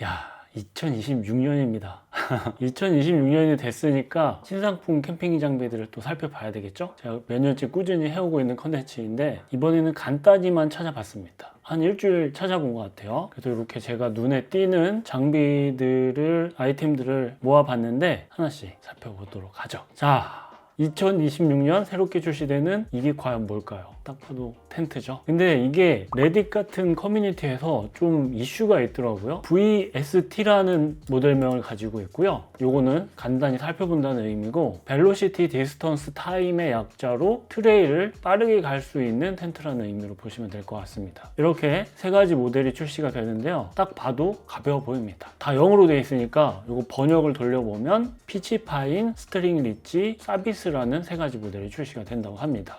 야, 2026년입니다. 2026년이 됐으니까 신상품 캠핑 장비들을 또 살펴봐야 되겠죠? 제가 몇 년째 꾸준히 해오고 있는 컨텐츠인데 이번에는 간단히만 찾아봤습니다. 한 일주일 찾아본 것 같아요. 그래서 이렇게 제가 눈에 띄는 장비들을, 아이템들을 모아봤는데 하나씩 살펴보도록 하죠. 자, 2026년 새롭게 출시되는 이게 과연 뭘까요? 딱 봐도 텐트죠. 근데 이게 레딧 같은 커뮤니티에서 좀 이슈가 있더라고요. VST라는 모델명을 가지고 있고요. 요거는 간단히 살펴본다는 의미고 벨로시티 디스턴스 타임의 약자로 트레일을 빠르게 갈 수 있는 텐트라는 의미로 보시면 될 것 같습니다. 이렇게 세 가지 모델이 출시가 되는데요. 딱 봐도 가벼워 보입니다. 다 영어로 되어 있으니까 요거 번역을 돌려보면 피치파인, 스트링 리치, 사비스라는 세 가지 모델이 출시가 된다고 합니다.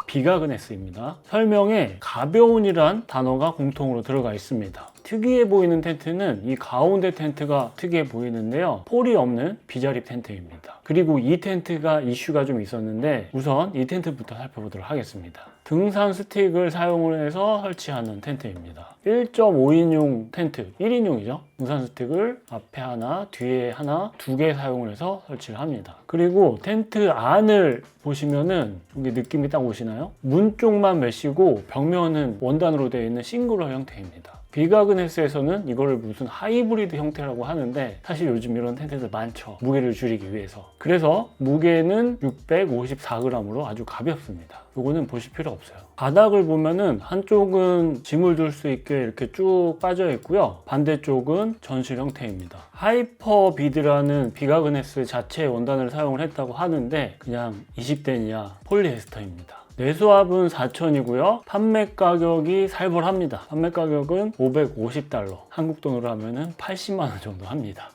비가그네스입니다. 설명에 가벼운이란 단어가 공통으로 들어가 있습니다. 특이해 보이는 텐트는 이 가운데 텐트가 특이해 보이는데요. 폴이 없는 비자립 텐트입니다. 그리고 이 텐트가 이슈가 좀 있었는데 우선 이 텐트부터 살펴보도록 하겠습니다. 등산 스틱을 사용을 해서 설치하는 텐트입니다. 1.5인용 텐트, 1인용이죠. 등산 스틱을 앞에 하나, 뒤에 하나, 두 개 사용을 해서 설치를 합니다. 그리고 텐트 안을 보시면은 여기 느낌이 딱 오시나요? 문 쪽만 메쉬고 벽면은 원단으로 되어 있는 싱글러 형태입니다. 비가그네스에서는 이거를 무슨 하이브리드 형태라고 하는데 사실 요즘 이런 텐트들 많죠. 무게를 줄이기 위해서. 그래서 무게는 654g으로 아주 가볍습니다. 요거는 보실 필요 없어요. 바닥을 보면은 한쪽은 짐을 둘 수 있게 이렇게 쭉 빠져 있고요. 반대쪽은 전실 형태입니다. 하이퍼비드라는 비가그네스 자체의 원단을 사용을 했다고 하는데 그냥 20데니아 폴리에스터입니다. 내수압은 4,000이고요. 판매 가격이 살벌합니다. 판매 가격은 550달러. 한국 돈으로 하면은 80만 원 정도 합니다.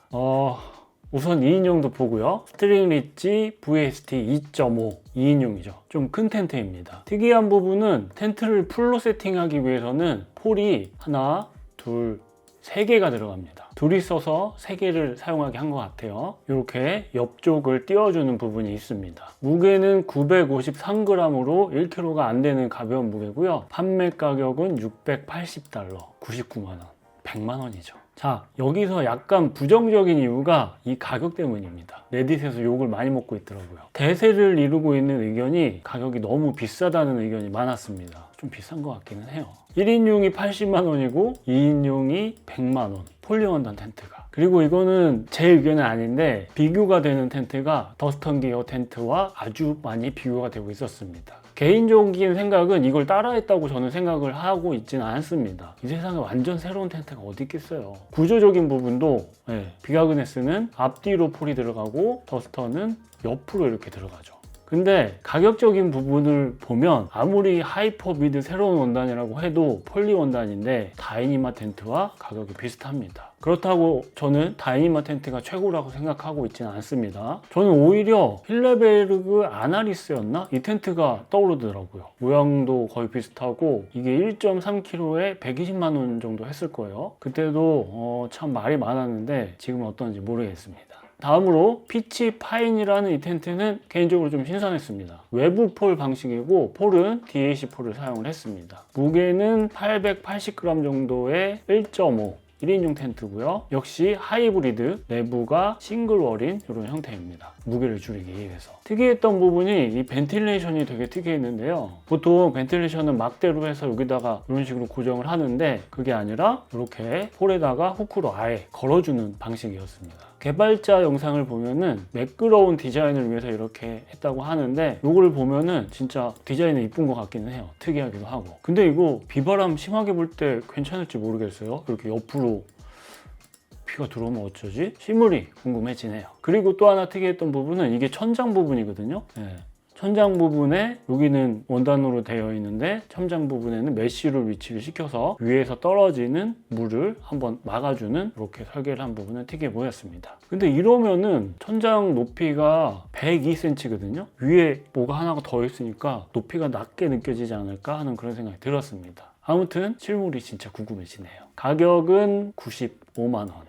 우선 2인용도 보고요. 스트링 리치 VST 2.5 2인용이죠. 좀 큰 텐트입니다. 특이한 부분은 텐트를 풀로 세팅하기 위해서는 폴이 하나, 둘, 3개가 들어갑니다. 둘이 써서 3개를 사용하게 한 것 같아요. 이렇게 옆쪽을 띄워주는 부분이 있습니다. 무게는 953g으로 1kg가 안 되는 가벼운 무게고요. 판매 가격은 680달러, 99만 원, 100만 원이죠. 자, 여기서 약간 부정적인 이유가 이 가격 때문입니다. 레딧에서 욕을 많이 먹고 있더라고요. 대세를 이루고 있는 의견이 가격이 너무 비싸다는 의견이 많았습니다. 좀 비싼 것 같기는 해요. 1인용이 80만 원이고 2인용이 100만 원. 폴리원단 텐트가. 그리고 이거는 제 의견은 아닌데 비교가 되는 텐트가 더스턴 기어 텐트와 아주 많이 비교가 되고 있었습니다. 개인적인 생각은 이걸 따라했다고 저는 생각을 하고 있지는 않습니다. 이 세상에 완전 새로운 텐트가 어디 있겠어요. 구조적인 부분도 비가그네스는 앞뒤로 폴이 들어가고 더스턴은 옆으로 이렇게 들어가죠. 근데 가격적인 부분을 보면 아무리 하이퍼비드 새로운 원단이라고 해도 폴리 원단인데 다이니마 텐트와 가격이 비슷합니다. 그렇다고 저는 다이니마 텐트가 최고라고 생각하고 있지는 않습니다. 저는 오히려 힐레베르그 아나리스였나? 이 텐트가 떠오르더라고요. 모양도 거의 비슷하고 이게 1.3kg에 120만 원 정도 했을 거예요. 그때도 참 말이 많았는데 지금은 어떤지 모르겠습니다. 다음으로 피치파인이라는 이 텐트는 개인적으로 좀 신선했습니다. 외부 폴 방식이고 폴은 DAC 폴을 사용을 했습니다. 무게는 880g 정도의 1.5 1인용 텐트고요. 역시 하이브리드, 내부가 싱글월인 이런 형태입니다. 무게를 줄이기 위해서. 특이했던 부분이 이 벤틸레이션이 되게 특이했는데요. 보통 벤틸레이션은 막대로 해서 여기다가 이런 식으로 고정을 하는데 그게 아니라 이렇게 폴에다가 후크로 아예 걸어주는 방식이었습니다. 개발자 영상을 보면은 매끄러운 디자인을 위해서 이렇게 했다고 하는데 이걸 보면은 진짜 디자인이 이쁜 것 같기는 해요. 특이하기도 하고. 근데 이거 비바람 심하게 불 때 괜찮을지 모르겠어요. 이렇게 옆으로 비가 들어오면 어쩌지? 실물이 궁금해지네요. 그리고 또 하나 특이했던 부분은 이게 천장 부분이거든요. 천장 부분에 여기는 원단으로 되어 있는데 천장 부분에는 메쉬로 위치를 시켜서 위에서 떨어지는 물을 한번 막아주는 이렇게 설계를 한 부분은 특이해 보였습니다. 근데 이러면은 천장 높이가 102cm거든요. 위에 뭐가 하나가 더 있으니까 높이가 낮게 느껴지지 않을까 하는 그런 생각이 들었습니다. 아무튼 실물이 진짜 궁금해지네요. 가격은 95만 원.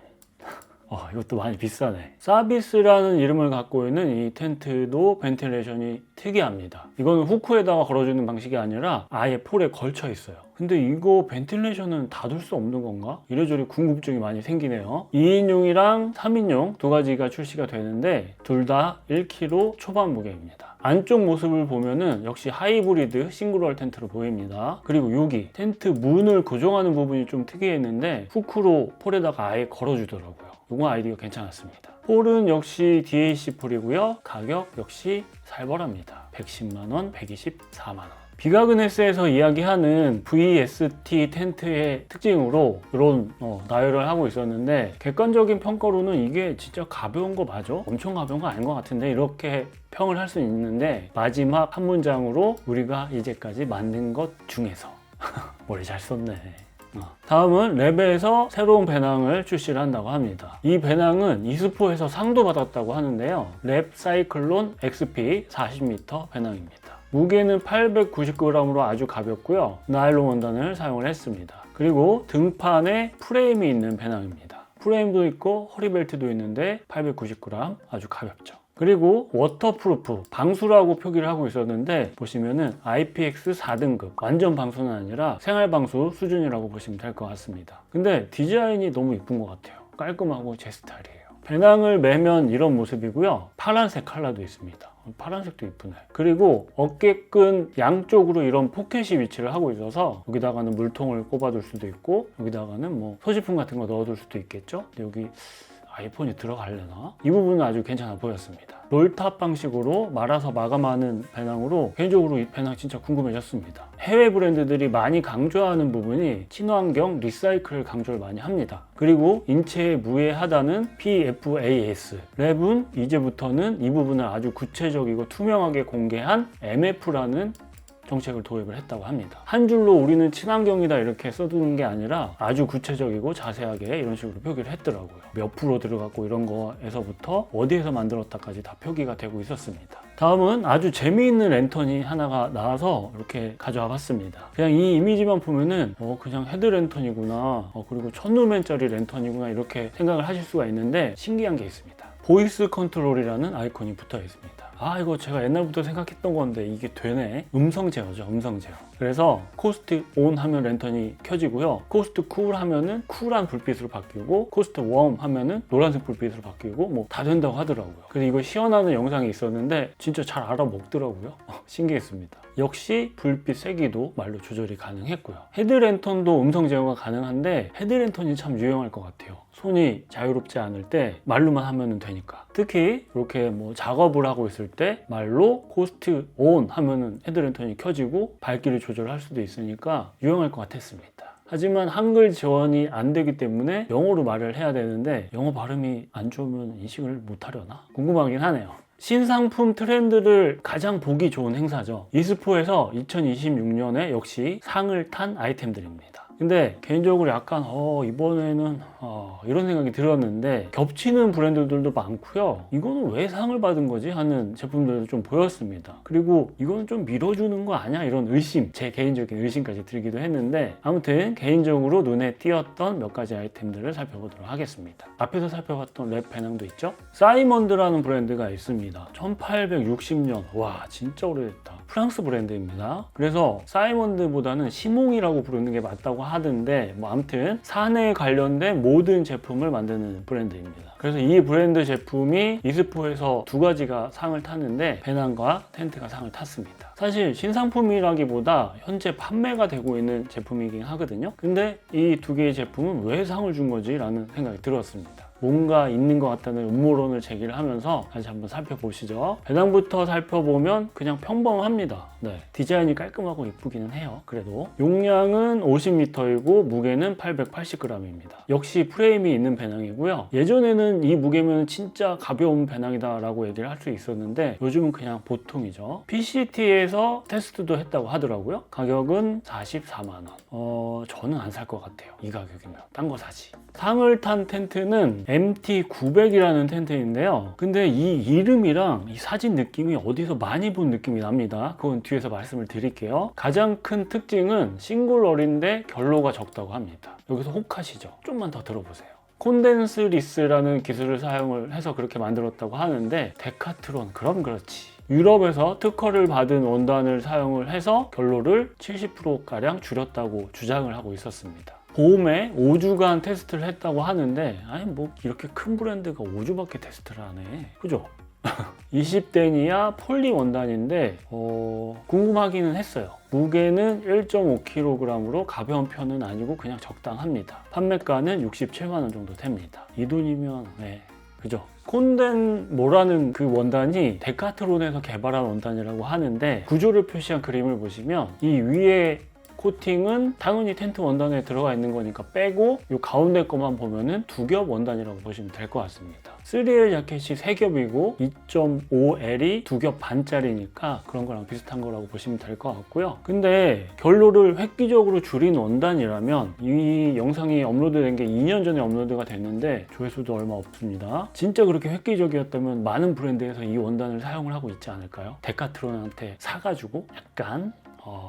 이것도 많이 비싸네. 사비스라는 이름을 갖고 있는 이 텐트도 벤틸레이션이 특이합니다. 이거는 후크에다가 걸어주는 방식이 아니라 아예 폴에 걸쳐 있어요. 근데 이거 벤틸레이션은 닫을 수 없는 건가? 이래저래 궁금증이 많이 생기네요. 2인용이랑 3인용 두 가지가 출시가 되는데 둘 다 1kg 초반 무게입니다. 안쪽 모습을 보면은 역시 하이브리드 싱글월 텐트로 보입니다. 그리고 여기 텐트 문을 고정하는 부분이 좀 특이했는데 후크로 폴에다가 아예 걸어주더라고요. 이거 아이디어 괜찮았습니다. 폴은 역시 DAC 폴이고요. 가격 역시 살벌합니다. 110만원, 124만원. 비가그네스에서 이야기하는 VST 텐트의 특징으로 이런 나열을 하고 있었는데 객관적인 평가로는 이게 진짜 가벼운 거 맞아? 엄청 가벼운 거 아닌 것 같은데 이렇게 평을 할 수 있는데 마지막 한 문장으로 우리가 이제까지 만든 것 중에서 머리 잘 썼네. 다음은 랩에서 새로운 배낭을 출시를 한다고 합니다. 이 배낭은 이스포에서 상도 받았다고 하는데요. 랩 사이클론 XP 40m 배낭입니다. 무게는 899g으로 아주 가볍고요. 나일론 원단을 사용을 했습니다. 그리고 등판에 프레임이 있는 배낭입니다. 프레임도 있고 허리벨트도 있는데 899g 아주 가볍죠. 그리고 워터프루프, 방수라고 표기를 하고 있었는데 보시면은 IPX 4등급, 완전 방수는 아니라 생활방수 수준이라고 보시면 될 것 같습니다. 근데 디자인이 너무 이쁜 것 같아요. 깔끔하고 제 스타일이에요. 배낭을 매면 이런 모습이고요. 파란색 컬러도 있습니다. 파란색도 이쁘네. 그리고 어깨끈 양쪽으로 이런 포켓이 위치를 하고 있어서 여기다가는 물통을 꼽아둘 수도 있고 여기다가는 뭐 소지품 같은 거 넣어둘 수도 있겠죠. 근데 여기 아이폰이 들어가려나? 이 부분은 아주 괜찮아 보였습니다. 롤탑 방식으로 말아서 마감하는 배낭으로 개인적으로 이 배낭 진짜 궁금해졌습니다. 해외 브랜드들이 많이 강조하는 부분이 친환경 리사이클을 강조를 많이 합니다. 그리고 인체에 무해하다는 PFAS. 랩은 이제부터는 이 부분을 아주 구체적이고 투명하게 공개한 MF라는 정책을 도입을 했다고 합니다. 한 줄로 우리는 친환경이다 이렇게 써두는 게 아니라 아주 구체적이고 자세하게 이런 식으로 표기를 했더라고요. 몇 프로 들어갔고 이런 거에서부터 어디에서 만들었다까지 다 표기가 되고 있었습니다. 다음은 아주 재미있는 랜턴이 하나가 나와서 이렇게 가져와 봤습니다. 그냥 이 이미지만 보면은 그냥 헤드랜턴이구나, 그리고 1000루멘짜리 랜턴이구나 이렇게 생각을 하실 수가 있는데 신기한 게 있습니다. 보이스 컨트롤이라는 아이콘이 붙어 있습니다. 이거 제가 옛날부터 생각했던 건데 이게 되네. 음성 제어죠, 음성 제어. 그래서 코스트 온 하면 랜턴이 켜지고요. 코스트 쿨 하면은 쿨한 불빛으로 바뀌고 코스트 웜 하면은 노란색 불빛으로 바뀌고 뭐 다 된다고 하더라고요. 그래서 이거 시연하는 영상이 있었는데 진짜 잘 알아먹더라고요. 신기했습니다. 역시 불빛 세기도 말로 조절이 가능했고요. 헤드랜턴도 음성 제어가 가능한데 헤드랜턴이 참 유용할 것 같아요. 손이 자유롭지 않을 때 말로만 하면 되니까. 특히 이렇게 뭐 작업을 하고 있을 때 말로 코스트 온 하면은 헤드랜턴이 켜지고 밝기를 조절할 수도 있으니까 유용할 것 같았습니다. 하지만 한글 지원이 안 되기 때문에 영어로 말을 해야 되는데 영어 발음이 안 좋으면 인식을 못 하려나? 궁금하긴 하네요. 신상품 트렌드를 가장 보기 좋은 행사죠. 이스포에서 2026년에 역시 상을 탄 아이템들입니다. 근데 개인적으로 약간 이번에는 이런 생각이 들었는데 겹치는 브랜드들도 많고요. 이거는 왜 상을 받은 거지 하는 제품들도 좀 보였습니다. 그리고 이거는 좀 밀어주는 거 아니야? 이런 의심, 제 개인적인 의심까지 들기도 했는데 아무튼 개인적으로 눈에 띄었던 몇 가지 아이템들을 살펴보도록 하겠습니다. 앞에서 살펴봤던 랩 배낭도 있죠. 사이먼드라는 브랜드가 있습니다. 1860년, 와 진짜 오래됐다. 프랑스 브랜드입니다. 그래서 사이먼드보다는 시몽이라고 부르는 게 맞다고 하던데 뭐 아무튼 산에 관련된 모든 제품을 만드는 브랜드입니다. 그래서 이 브랜드 제품이 이스포에서 두 가지가 상을 탔는데 배낭과 텐트가 상을 탔습니다. 사실 신상품이라기보다 현재 판매가 되고 있는 제품이긴 하거든요. 근데 이 두 개의 제품은 왜 상을 준 거지? 라는 생각이 들었습니다. 뭔가 있는 것 같다는 음모론을 제기를 하면서 다시 한번 살펴보시죠. 배낭부터 살펴보면 그냥 평범합니다. 네, 디자인이 깔끔하고 이쁘기는 해요. 그래도 용량은 50m이고 무게는 880g입니다. 역시 프레임이 있는 배낭이고요. 예전에는 이 무게면 진짜 가벼운 배낭이다 라고 얘기를 할 수 있었는데 요즘은 그냥 보통이죠. PCT에서 테스트도 했다고 하더라고요. 가격은 44만원. 저는 안 살 것 같아요. 이 가격이면 딴 거 사지. 상을 탄 텐트는 MT900이라는 텐트인데요. 근데 이 이름이랑 이 사진 느낌이 어디서 많이 본 느낌이 납니다. 그건 뒤에서 말씀을 드릴게요. 가장 큰 특징은 싱글월인데 결로가 적다고 합니다. 여기서 혹하시죠? 좀만 더 들어보세요. 콘덴스 리스라는 기술을 사용을 해서 그렇게 만들었다고 하는데 데카트론 그럼 그렇지. 유럽에서 특허를 받은 원단을 사용을 해서 결로를 70%가량 줄였다고 주장을 하고 있었습니다. 봄에 5주간 테스트를 했다고 하는데 아니 뭐 이렇게 큰 브랜드가 5주밖에 테스트를 안 해. 그죠? 20데니아 폴리 원단인데 궁금하기는 했어요. 무게는 1.5kg으로 가벼운 편은 아니고 그냥 적당합니다. 판매가는 67만원 정도 됩니다. 이 돈이면 네, 그죠? 콘덴모라는 그 원단이 데카트론에서 개발한 원단이라고 하는데 구조를 표시한 그림을 보시면 이 위에 코팅은 당연히 텐트 원단에 들어가 있는 거니까 빼고 이 가운데 거만 보면은 2겹 원단이라고 보시면 될 것 같습니다. 3L 자켓이 3겹이고 2.5L이 2겹 반짜리니까 그런 거랑 비슷한 거라고 보시면 될 것 같고요. 근데 결로를 획기적으로 줄인 원단이라면 이 영상이 업로드된 게 2년 전에 업로드가 됐는데 조회수도 얼마 없습니다. 진짜 그렇게 획기적이었다면 많은 브랜드에서 이 원단을 사용을 하고 있지 않을까요? 데카트론한테 사가지고 약간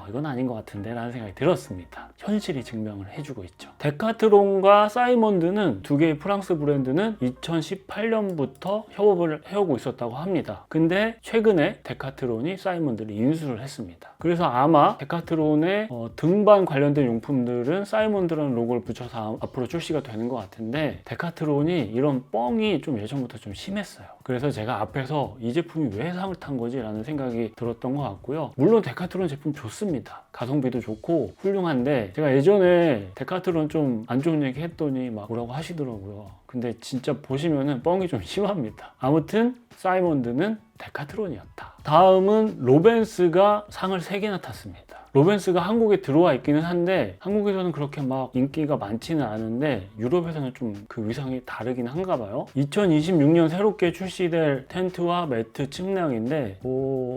이건 아닌 것 같은데 라는 생각이 들었습니다. 현실이 증명을 해주고 있죠. 데카트론과 사이먼드는 두 개의 프랑스 브랜드는 2018년부터 협업을 해오고 있었다고 합니다. 근데 최근에 데카트론이 사이먼드를 인수를 했습니다. 그래서 아마 데카트론의 등반 관련된 용품들은 사이먼드라는 로고를 붙여서 앞으로 출시가 되는 것 같은데 데카트론이 이런 뻥이 좀 예전부터 좀 심했어요. 그래서 제가 앞에서 이 제품이 왜 상을 탄 거지? 라는 생각이 들었던 것 같고요. 물론 데카트론 제품 좋습니다. 가성비도 좋고 훌륭한데 제가 예전에 데카트론 좀 안 좋은 얘기 했더니 막 뭐라고 하시더라고요. 근데 진짜 보시면은 뻥이 좀 심합니다. 아무튼 사이먼드는 데카트론이었다. 다음은 로벤스가 상을 3개나 탔습니다. 로벤스가 한국에 들어와 있기는 한데 한국에서는 그렇게 막 인기가 많지는 않은데 유럽에서는 좀 그 위상이 다르긴 한가 봐요. 2026년 새롭게 출시될 텐트와 매트 측량인데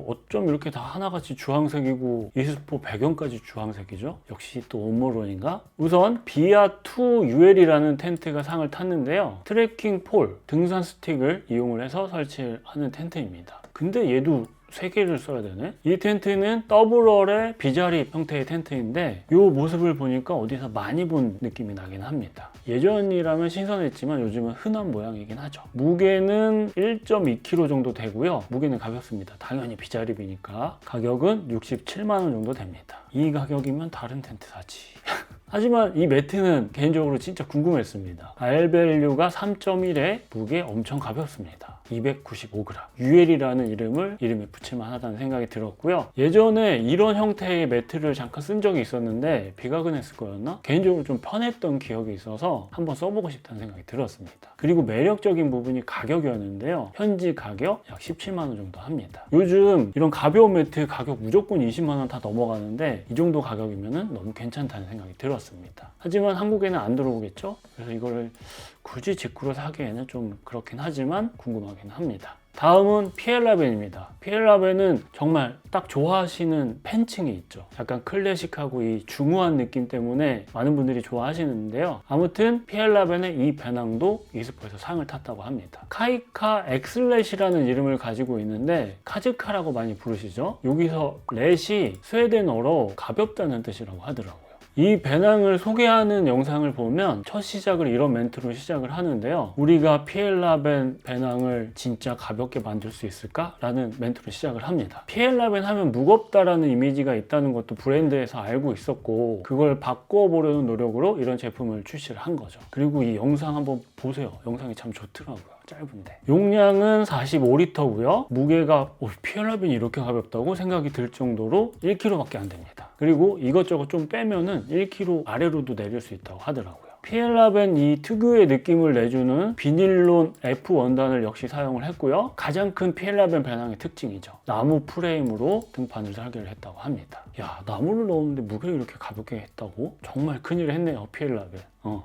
어쩜 이렇게 다 하나같이 주황색이고 이스포 배경까지 주황색이죠? 역시 또 온모론인가? 우선 비아2 UL이라는 텐트가 상을 탔는데요. 트레킹 폴, 등산 스틱을 이용을 해서 설치하는 텐트입니다. 근데 얘도 3개를 써야 되네. 이 텐트는 더블월의 비자립 형태의 텐트인데 이 모습을 보니까 어디서 많이 본 느낌이 나긴 합니다. 예전이라면 신선했지만 요즘은 흔한 모양이긴 하죠. 무게는 1.2kg 정도 되고요. 무게는 가볍습니다. 당연히 비자립이니까. 가격은 67만원 정도 됩니다. 이 가격이면 다른 텐트 사지. 하지만 이 매트는 개인적으로 진짜 궁금했습니다. R밸류가 3.1에 무게 엄청 가볍습니다. 295g. UL이라는 이름에 붙일만 하다는 생각이 들었고요. 예전에 이런 형태의 매트를 잠깐 쓴 적이 있었는데 비가근했을 거였나? 개인적으로 좀 편했던 기억이 있어서 한번 써보고 싶다는 생각이 들었습니다. 그리고 매력적인 부분이 가격이었는데요. 현지 가격 약 17만원 정도 합니다. 요즘 이런 가벼운 매트 가격 무조건 20만원 다 넘어가는데 이 정도 가격이면 너무 괜찮다는 생각이 들었습니다. 하지만 한국에는 안 들어오겠죠? 그래서 이거를 굳이 직구로 사기에는 좀 그렇긴 하지만 궁금하긴 합니다. 다음은 피엘라벤입니다. 피엘라벤은 정말 딱 좋아하시는 팬층이 있죠. 약간 클래식하고 이 중후한 느낌 때문에 많은 분들이 좋아하시는데요. 아무튼 피엘라벤의 이 배낭도 이스포에서 상을 탔다고 합니다. 카이카 엑슬렛이라는 이름을 가지고 있는데 카즈카라고 많이 부르시죠. 여기서 렛이 스웨덴어로 가볍다는 뜻이라고 하더라고요. 이 배낭을 소개하는 영상을 보면 첫 시작을 이런 멘트로 시작을 하는데요. 우리가 피엘라벤 배낭을 진짜 가볍게 만들 수 있을까? 라는 멘트로 시작을 합니다. 피엘라벤 하면 무겁다라는 이미지가 있다는 것도 브랜드에서 알고 있었고 그걸 바꿔보려는 노력으로 이런 제품을 출시를 한 거죠. 그리고 이 영상 한번 보세요. 영상이 참 좋더라고요. 짧은데. 용량은 45리터고요. 무게가 피엘라벤이 이렇게 가볍다고 생각이 들 정도로 1kg밖에 안 됩니다. 그리고 이것저것 좀 빼면은 1kg 아래로도 내릴 수 있다고 하더라고요. 피엘라벤 이 특유의 느낌을 내주는 비닐론 F 원단을 역시 사용을 했고요. 가장 큰 피엘라벤 배낭의 특징이죠. 나무 프레임으로 등판을 설계를 했다고 합니다. 야, 나무를 넣었는데 무게를 이렇게 가볍게 했다고? 정말 큰일을 했네요, 피엘라벤.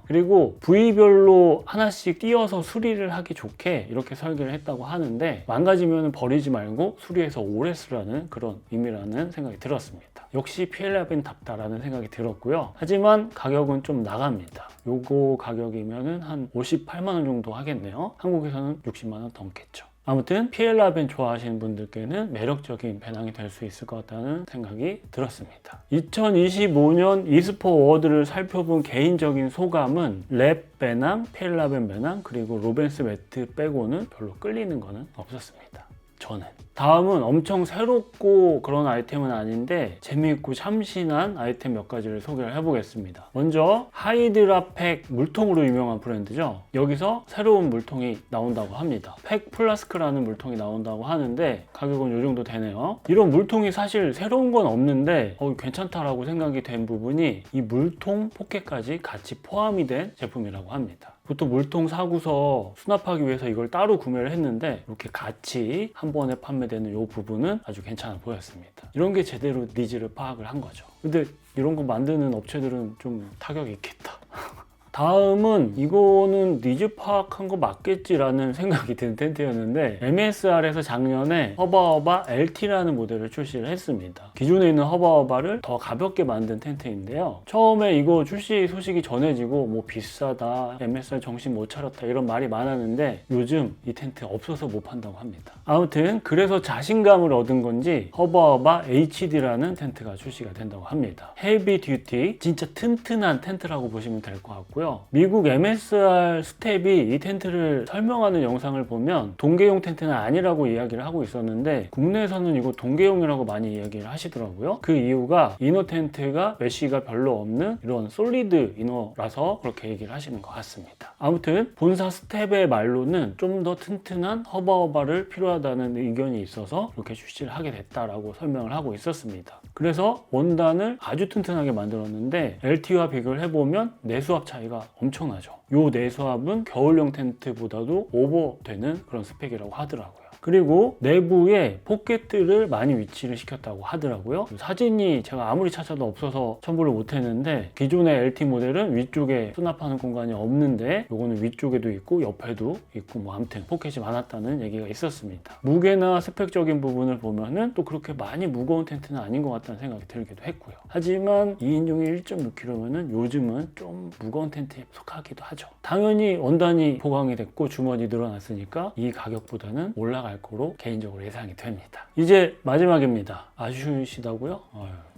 그리고 부위별로 하나씩 띄어서 수리를 하기 좋게 이렇게 설계를 했다고 하는데 망가지면 버리지 말고 수리해서 오래 쓰라는 그런 의미라는 생각이 들었습니다. 역시 피엘라벤답다라는 생각이 들었고요. 하지만 가격은 좀 나갑니다. 요거 가격이면은 한 58만원 정도 하겠네요. 한국에서는 60만원 넘겠죠. 아무튼 피엘라벤 좋아하시는 분들께는 매력적인 배낭이 될 수 있을 것 같다는 생각이 들었습니다. 2025년 이스포 어워드를 살펴본 개인적인 소감은 랩 배낭, 피엘라벤 배낭, 그리고 로벤스 매트 빼고는 별로 끌리는 거는 없었습니다. 저는. 다음은 엄청 새롭고 그런 아이템은 아닌데 재미있고 참신한 아이템 몇 가지를 소개를 해보겠습니다. 먼저 하이드라팩 물통으로 유명한 브랜드죠. 여기서 새로운 물통이 나온다고 합니다. 팩 플라스크라는 물통이 나온다고 하는데 가격은 이 정도 되네요. 이런 물통이 사실 새로운 건 없는데 괜찮다라고 생각이 된 부분이 이 물통 포켓까지 같이 포함이 된 제품이라고 합니다. 보통 물통 사고서 수납하기 위해서 이걸 따로 구매를 했는데 이렇게 같이 한 번에 판매되는 이 부분은 아주 괜찮아 보였습니다. 이런 게 제대로 니즈를 파악을 한 거죠. 근데 이런 거 만드는 업체들은 좀 타격이 있겠다. 다음은 이거는 니즈 파악한 거 맞겠지라는 생각이 든 텐트였는데 MSR에서 작년에 허바허바 LT라는 모델을 출시를 했습니다. 기존에 있는 허바허바를 더 가볍게 만든 텐트인데요. 처음에 이거 출시 소식이 전해지고 뭐 비싸다, MSR 정신 못 차렸다 이런 말이 많았는데 요즘 이 텐트 없어서 못 판다고 합니다. 아무튼 그래서 자신감을 얻은 건지 허바허바 HD라는 텐트가 출시가 된다고 합니다. 헤비 듀티, 진짜 튼튼한 텐트라고 보시면 될 것 같고요. 미국 MSR 스텝이 이 텐트를 설명하는 영상을 보면 동계용 텐트는 아니라고 이야기를 하고 있었는데 국내에서는 이거 동계용이라고 많이 이야기를 하시더라고요. 그 이유가 이너 텐트가 메쉬가 별로 없는 이런 솔리드 이너라서 그렇게 얘기를 하시는 것 같습니다. 아무튼 본사 스텝의 말로는 좀 더 튼튼한 허바허바를 필요하다는 의견이 있어서 이렇게 출시를 하게 됐다라고 설명을 하고 있었습니다. 그래서 원단을 아주 튼튼하게 만들었는데 LT와 비교를 해보면 내수압 차이가 엄청나죠. 이 내수압은 겨울용 텐트보다도 오버되는 그런 스펙이라고 하더라고요. 그리고 내부에 포켓들을 많이 위치를 시켰다고 하더라고요. 사진이 제가 아무리 찾아도 없어서 첨부를 못했는데 기존의 LT 모델은 위쪽에 수납하는 공간이 없는데 이거는 위쪽에도 있고 옆에도 있고 뭐 아무튼 포켓이 많았다는 얘기가 있었습니다. 무게나 스펙적인 부분을 보면은 또 그렇게 많이 무거운 텐트는 아닌 것 같다는 생각이 들기도 했고요. 하지만 2인용이 1.6kg면은 요즘은 좀 무거운 텐트에 속하기도 하죠. 당연히 원단이 보강이 됐고 주머니 늘어났으니까 이 가격보다는 올라갈 거로 개인적으로 예상이 됩니다. 이제 마지막입니다. 아쉬우시다고요?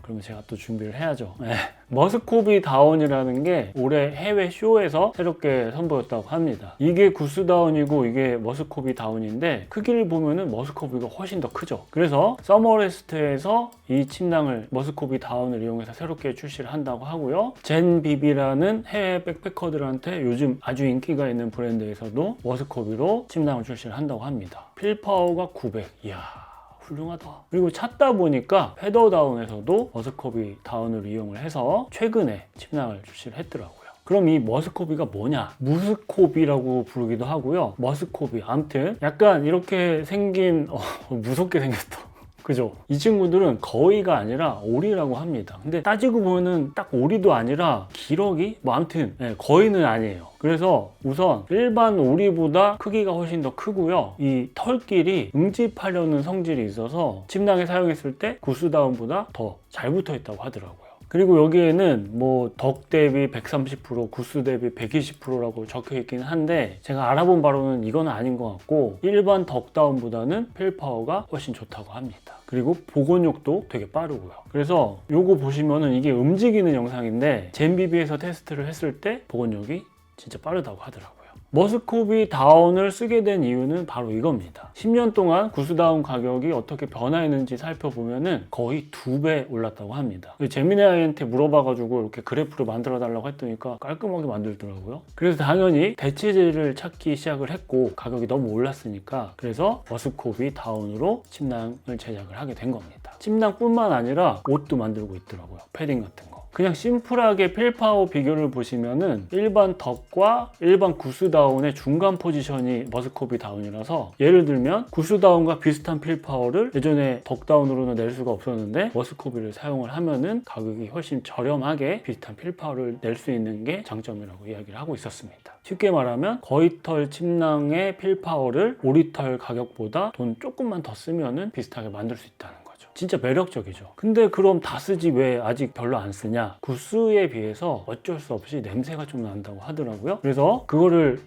그러면 제가 또 준비를 해야죠. 네. 머스코비 다운이라는 게 올해 해외 쇼에서 새롭게 선보였다고 합니다. 이게 구스 다운이고 이게 머스코비 다운인데 크기를 보면은 머스코비가 훨씬 더 크죠. 그래서 서머레스트에서 이 침낭을 머스코비 다운을 이용해서 새롭게 출시를 한다고 하고요. 젠비비라는 해외 백패커들한테 요즘 아주 인기가 있는 브랜드에서도 머스코비로 침낭을 출시를 한다고 합니다. 필파워가 900. 이야. 훌륭하다. 그리고 찾다 보니까 패더다운에서도 머스코비 다운을 이용을 해서 최근에 침낭을 출시를 했더라고요. 그럼 이 머스코비가 뭐냐? 무스코비라고 부르기도 하고요. 머스코비. 아무튼 약간 이렇게 생긴 무섭게 생겼다. 그죠? 이 친구들은 거위가 아니라 오리라고 합니다. 근데 따지고 보면은 딱 오리도 아니라 기러기? 뭐 아무튼 거위는 아니에요. 그래서 우선 일반 오리보다 크기가 훨씬 더 크고요. 이 털끼리 응집하려는 성질이 있어서 침낭에 사용했을 때 구스다운보다 더 잘 붙어 있다고 하더라고요. 그리고 여기에는 뭐 덕 대비 130%, 구스 대비 120%라고 적혀 있긴 한데 제가 알아본 바로는 이건 아닌 것 같고 일반 덕다운보다는 필파워가 훨씬 좋다고 합니다. 그리고 복원력도 되게 빠르고요. 그래서 요거 보시면은 이게 움직이는 영상인데 젠비비에서 테스트를 했을 때 복원력이 진짜 빠르다고 하더라고요. 머스코비 다운을 쓰게 된 이유는 바로 이겁니다. 10년 동안 구스다운 가격이 어떻게 변화했는지 살펴보면은 거의 2배 올랐다고 합니다. 제미나이한테 물어봐가지고 이렇게 그래프를 만들어 달라고 했더니까 깔끔하게 만들더라고요. 그래서 당연히 대체제를 찾기 시작을 했고 가격이 너무 올랐으니까 그래서 머스코비 다운으로 침낭을 제작을 하게 된 겁니다. 침낭뿐만 아니라 옷도 만들고 있더라고요. 패딩 같은 거. 그냥 심플하게 필파워 비교를 보시면은 일반 덕과 일반 구스다운의 중간 포지션이 머스코비 다운이라서 예를 들면 구스다운과 비슷한 필파워를 예전에 덕다운으로는 낼 수가 없었는데 머스코비를 사용을 하면은 가격이 훨씬 저렴하게 비슷한 필파워를 낼 수 있는 게 장점이라고 이야기를 하고 있었습니다. 쉽게 말하면 거위털 침낭의 필파워를 오리털 가격보다 돈 조금만 더 쓰면은 비슷하게 만들 수 있다는 거예요. 진짜 매력적이죠. 근데 그럼 다 쓰지 왜 아직 별로 안 쓰냐? 구스에 비해서 어쩔 수 없이 냄새가 좀 난다고 하더라고요. 그래서 그거를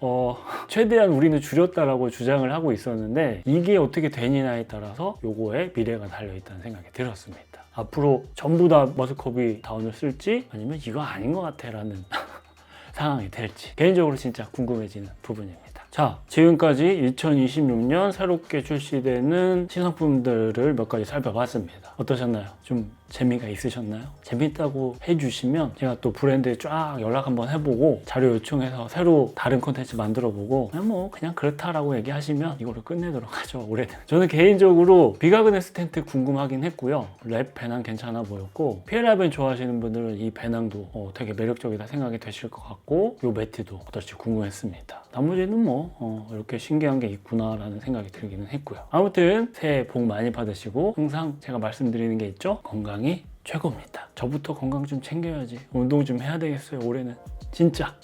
최대한 우리는 줄였다라고 주장을 하고 있었는데 이게 어떻게 되느냐에 따라서 요거에 미래가 달려있다는 생각이 들었습니다. 앞으로 전부 다 머스코비 다운을 쓸지 아니면 이거 아닌 것 같아 라는 상황이 될지 개인적으로 진짜 궁금해지는 부분입니다. 자, 지금까지 2026년 새롭게 출시되는 신상품들을 몇 가지 살펴봤습니다. 어떠셨나요? 좀 재미가 있으셨나요? 재밌다고 해주시면 제가 또 브랜드에 쫙 연락 한번 해보고 자료 요청해서 새로 다른 콘텐츠 만들어보고 그냥 그렇다라고 얘기하시면 이걸로 끝내도록 하죠. 올해는 저는 개인적으로 비가그네 스텐트 궁금하긴 했고요. 랩 배낭 괜찮아 보였고 피에라벤 좋아하시는 분들은 이 배낭도 되게 매력적이다 생각이 되실 것 같고 요 매트도 어떨지 궁금했습니다. 나머지는 이렇게 신기한 게 있구나 라는 생각이 들기는 했고요. 아무튼 새해 복 많이 받으시고 항상 제가 말씀드리는 게 있죠. 건강이 최고입니다. 저부터 건강 좀 챙겨야지. 운동 좀 해야 되겠어요. 올해는 진짜.